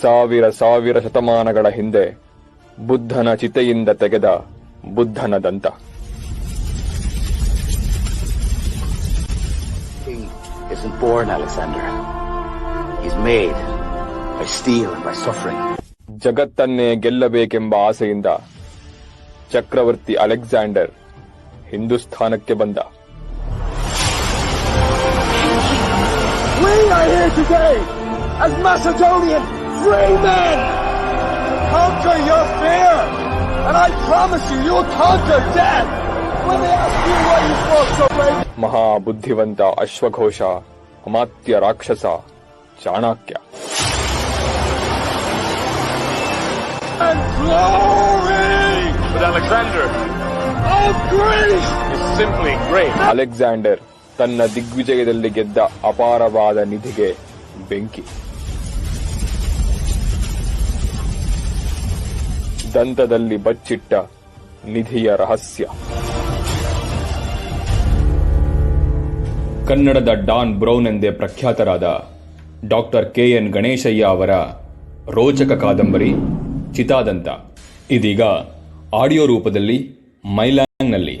ಸಾವಿರ ಶತಮಾನಗಳ ಹಿಂದೆ ಬುದ್ಧನ ಚಿತೆಯಿಂದ ತೆಗೆದ ಬುದ್ಧನ ದಂತ. He isn't born, Alexander. He's made by steel and by suffering. ಜಗತ್ತನ್ನೇ ಗೆಲ್ಲಬೇಕೆಂಬ ಆಸೆಯಿಂದ ಚಕ್ರವರ್ತಿ ಅಲೆಕ್ಸಾಂಡರ್ ಹಿಂದೂಸ್ಥಾನಕ್ಕೆ ಬಂದ. We are here today as Macedonian free men. Conquer your fear, and I promise you, you'll conquer death. When they ask you why you fought so brave. ಮಹಾಬುದ್ಧಿವಂತ ಅಶ್ವಘೋಷ, ಅಮಾತ್ಯ ರಾಕ್ಷಸ Chanakya. And glory! But Alexander of Greece is simply great. Alexander ತನ್ನ ದಿಗ್ವಿಜಯದಲ್ಲಿ ಗೆದ್ದ ಅಪಾರವಾದ ನಿಧಿಗೆ ಬೆಂಕಿ. ದಂತದಲ್ಲಿ ಬಚ್ಚಿಟ್ಟ ನಿಧಿಯ ರಹಸ್ಯ. ಕನ್ನಡದ Don brown ಎಂದೇ ಪ್ರಖ್ಯಾತರಾದ ಡಾಕ್ಟರ್ ಕೆ.ಎನ್. ಗಣೇಶಯ್ಯ ಅವರ ರೋಚಕ ಕಾದಂಬರಿ ಚಿತಾದಂತ ಇದೀಗ ಆಡಿಯೋ ರೂಪದಲ್ಲಿ ಮೈಲ್ಯಾಂಗ್ನಲ್ಲಿ